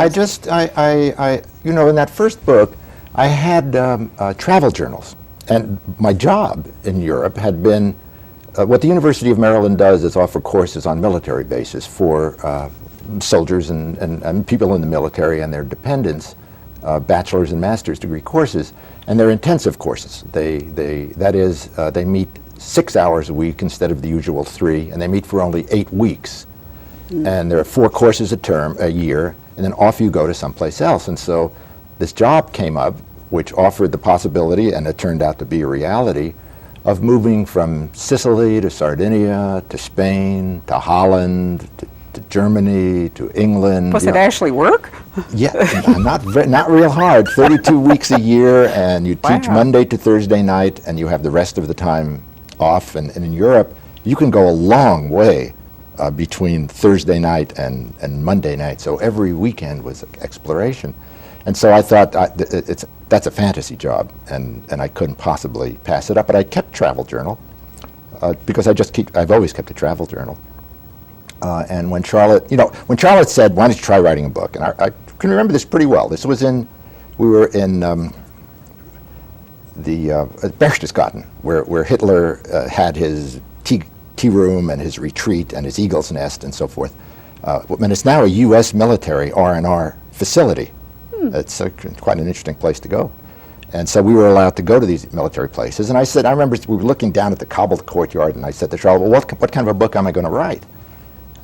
You know, in that first book, I had travel journals, and my job in Europe had been, what the University of Maryland does is offer courses on military bases for soldiers and people in the military and their dependents, bachelor's and master's degree courses, and they're intensive courses. They meet 6 hours a week instead of the usual 3, and they meet for only 8 weeks. And there are 4 courses a year, and then off you go to someplace else. And so this job came up, which offered the possibility, and it turned out to be a reality, of moving from Sicily to Sardinia to Spain to Holland to Germany to England. Was it actually work? Yeah, not real hard. 32 weeks a year, and you teach Monday to Thursday night, and you have the rest of the time off. And in Europe, you can go a long way between Thursday night and Monday night. So every weekend was exploration. And so I thought that's a fantasy job, and I couldn't possibly pass it up. But I kept travel journal because I've always kept a travel journal. And when Charlotte said, "Why don't you try writing a book?" and I can remember this pretty well. We were in the Berchtesgaden, where Hitler had his tea room and his retreat and his eagle's nest and so forth. And it's now a U.S. military R&R facility. It's quite an interesting place to go. And so we were allowed to go to these military places. And I remember we were looking down at the cobbled courtyard, and I said to Charlotte, "Well, what kind of a book am I going to write?"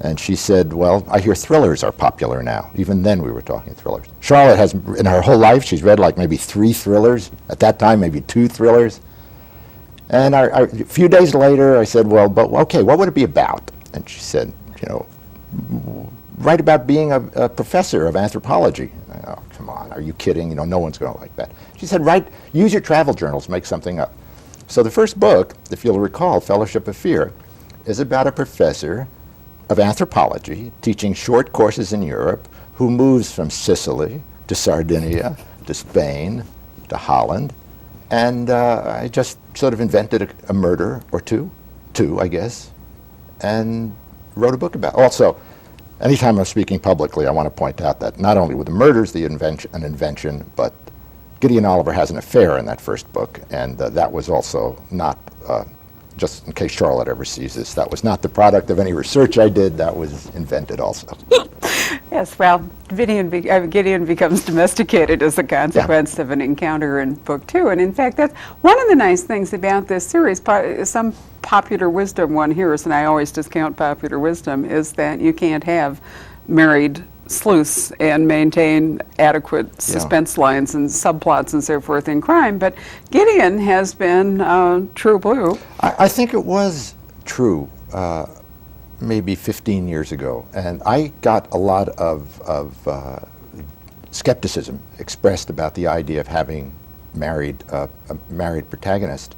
And she said, "Well, I hear thrillers are popular now." Even then we were talking thrillers. Charlotte has, in her whole life, she's read like maybe 3 thrillers. At that time, maybe 2 thrillers. And a few days later, I said, "Well, but okay, what would it be about?" And she said, "Write about being a professor of anthropology." Oh, come on, are you kidding? No one's going to like that. She said, use your travel journals, make something up. So the first book, if you'll recall, Fellowship of Fear, is about a professor of anthropology teaching short courses in Europe who moves from Sicily to Sardinia to Spain to Holland. And I just sort of invented a murder or two, I guess, and wrote a book about it. Also, anytime I'm speaking publicly, I want to point out that not only were the murders an invention, but Gideon Oliver has an affair in that first book, and that was also not, just in case Charlotte ever sees this, that was not the product of any research I did, that was invented also. Yes, well, Gideon becomes domesticated as a consequence of an encounter in book 2. And in fact, that's one of the nice things about this series. Some popular wisdom one hears, and I always discount popular wisdom, is that you can't have married sleuths and maintain adequate suspense lines and subplots and so forth in crime. But Gideon has been true blue. I think it was true. Maybe 15 years ago, and I got a lot of skepticism expressed about the idea of having a married protagonist.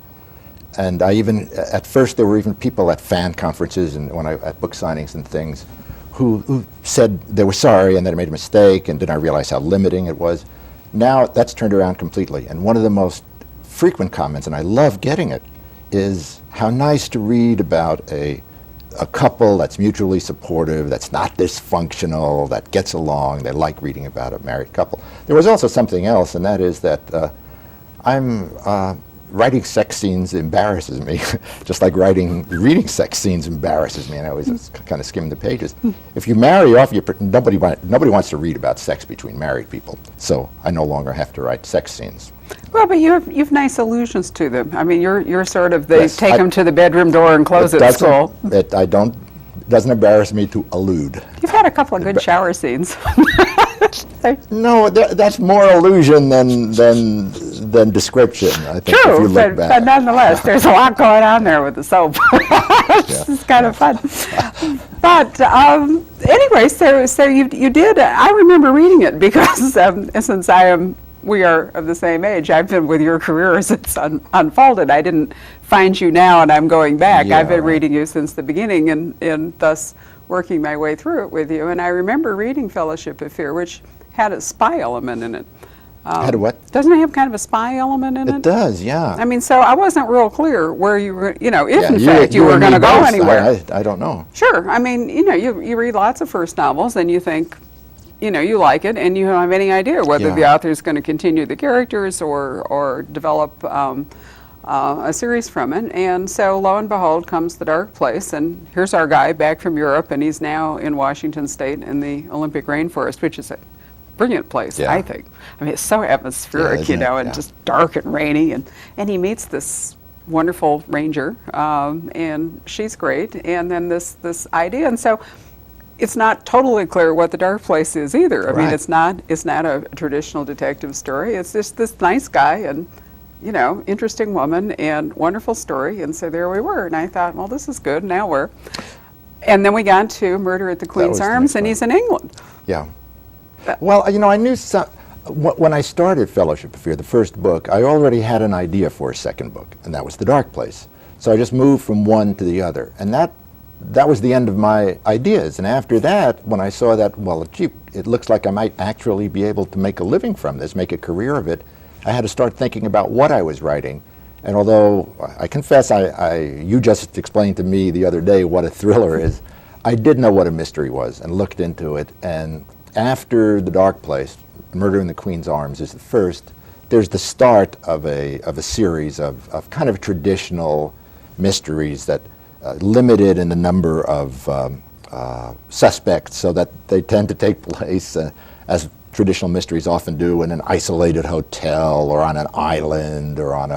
And at first there were even people at fan conferences and at book signings and things who said they were sorry and that I made a mistake and didn't realize how limiting it was. Now that's turned around completely, and one of the most frequent comments, and I love getting it, is how nice to read about a couple that's mutually supportive, that's not dysfunctional, that gets along. They like reading about a married couple. There was also something else, and that is that writing sex scenes embarrasses me, just like reading sex scenes embarrasses me, and I always kind of skim the pages. If you marry off, nobody wants to read about sex between married people, so I no longer have to write sex scenes. Well, but you've nice allusions to them. I mean, you're sort of take them to the bedroom door and close it at school. It doesn't embarrass me to allude. You've had a couple of good shower scenes. No, that's more allusion than description, I think. True, if you look back. But nonetheless, there's a lot going on there with the soap. It's kind of fun. But anyway, so you did. I remember reading it because since we are of the same age. I've been with your career as it's unfolded. I didn't find you now and I'm going back. I've been reading you since the beginning and thus working my way through it with you. And I remember reading Fellowship of Fear, which had a spy element in it. Had a what? Doesn't it have kind of a spy element in it? It does, yeah. I mean, so I wasn't real clear where you were, if in fact you were going to go anywhere. I don't know. Sure. I mean, you read lots of first novels and you think, you like it, and you don't have any idea whether Yeah. the author is going to continue the characters or develop a series from it. And so, lo and behold, comes The Dark Place, and here's our guy back from Europe, and he's now in Washington State in the Olympic rainforest, which is a brilliant place, Yeah. I think. I mean, it's so atmospheric, Yeah, isn't it? and Yeah. just dark and rainy, and he meets this wonderful ranger, and she's great, and then this idea, and so it's not totally clear what The Dark Place is either. I mean, Right. it's not a traditional detective story. It's just this nice guy and interesting woman and wonderful story, and so there we were, and I thought, well, this is good. Now we're, and then we got to Murder at the was Queen's the Arms, next and one. he's in England. Yeah. Well, I knew when I started Fellowship of Fear, the first book, I already had an idea for a second book, and that was The Dark Place. So I just moved from one to the other, and that was the end of my ideas. And after that, when I saw that, well, gee, it looks like I might actually be able to make a living from this, make a career of it, I had to start thinking about what I was writing. And although I confess, you just explained to me the other day what a thriller is, I did know what a mystery was and looked into it. And after The Dark Place, Murder in the Queen's Arms is the first, there's the start of a series of kind of traditional mysteries that limited in the number of suspects, so that they tend to take place, as traditional mysteries often do, in an isolated hotel or on an island or on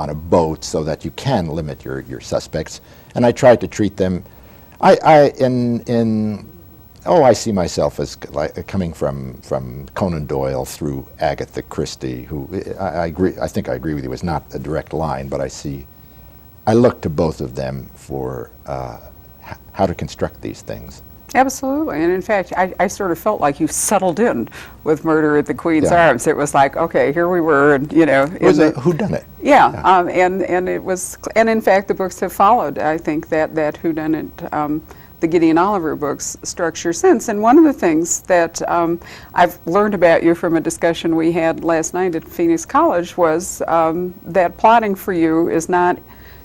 a boat, so that you can limit your suspects. And I tried to treat them. I see myself as coming from Conan Doyle through Agatha Christie, who I think I agree with you, is not a direct line, but I look to both of them for how to construct these things. Absolutely, and in fact, I sort of felt like you settled in with Murder at the Queen's Yeah. Arms. It was like, okay, here we were, and It was a whodunit. Yeah, Yeah. And it was, and in fact, the books have followed. I think that whodunit, the Gideon Oliver books structure since. And one of the things that I've learned about you from a discussion we had last night at Phoenix College was that plotting for you is not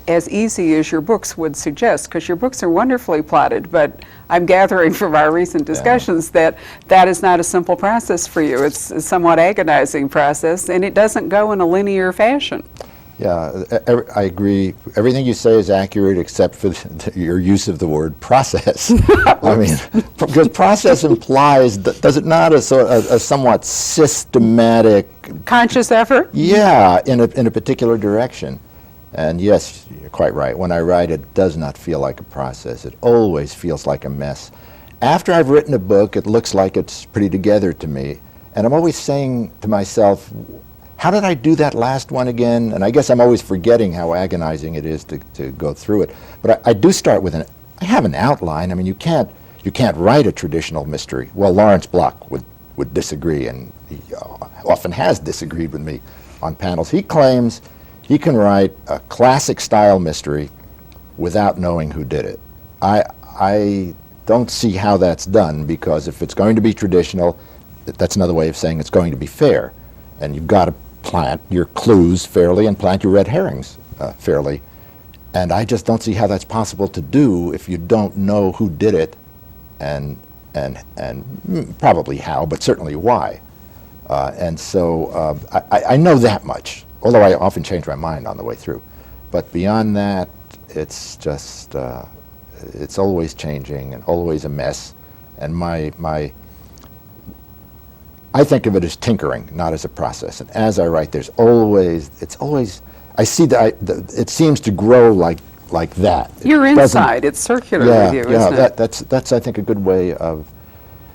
as easy as your books would suggest, because your books are wonderfully plotted, but I'm gathering from our recent discussions that is not a simple process for you. It's a somewhat agonizing process, and it doesn't go in a linear fashion. Yeah, I agree. Everything you say is accurate except for your use of the word process. I mean, because process implies, does it not, a somewhat systematic, Conscious effort? yeah, in a particular direction. And yes, you're quite right. When I write, it does not feel like a process. It always feels like a mess. After I've written a book, it looks like it's pretty together to me. And I'm always saying to myself, how did I do that last one again? And I guess I'm always forgetting how agonizing it is to go through it. But I do start with I have an outline. I mean, you can't write a traditional mystery. Well, Lawrence Block would disagree, and he often has disagreed with me on panels. He claims he can write a classic style mystery without knowing who did it. I don't see how that's done, because if it's going to be traditional, that's another way of saying it's going to be fair. And you've got to plant your clues fairly and plant your red herrings fairly. And I just don't see how that's possible to do if you don't know who did it and probably how, but certainly why. And so I know that much, although I often change my mind on the way through. But beyond that, it's just, it's always changing and always a mess. And I think of it as tinkering, not as a process. And as I write, it's always, I see that it seems to grow like that. You're inside, it's circular with you, isn't it? That's I think a good way of,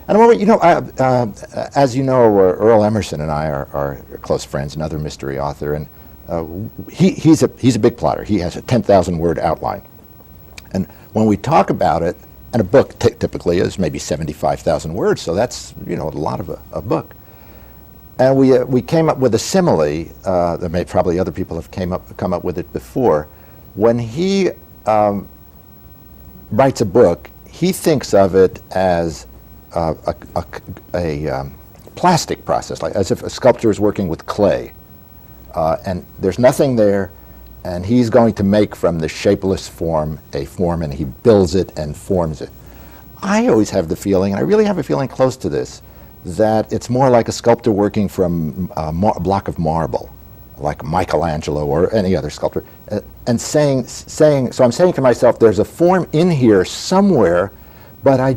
and as you know, Earl Emerson and I are close friends, another mystery author, and he's a big plotter. He has a 10,000 word outline. And when we talk about it, and a book typically is maybe 75,000 words, so that's a lot of a book. And we came up with a simile. Probably other people have come up with it before. When he writes a book, he thinks of it as a plastic process, like as if a sculptor is working with clay, and there's nothing there. And he's going to make from the shapeless form a form, and he builds it and forms it. I always have the feeling, and I really have a feeling close to this, that it's more like a sculptor working from a block of marble, like Michelangelo or any other sculptor, and saying, so I'm saying to myself, there's a form in here somewhere, but I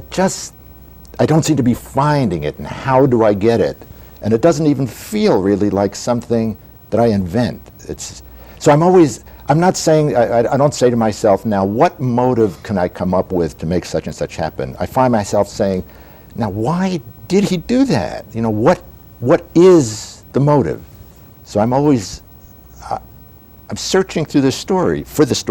don't seem to be finding it, and how do I get it? And it doesn't even feel really like something that I invent. So I'm not saying, I don't say to myself, now what motive can I come up with to make such and such happen? I find myself saying, now why did he do that? You know, what is the motive? So I'm always, I'm searching through the story, for the story.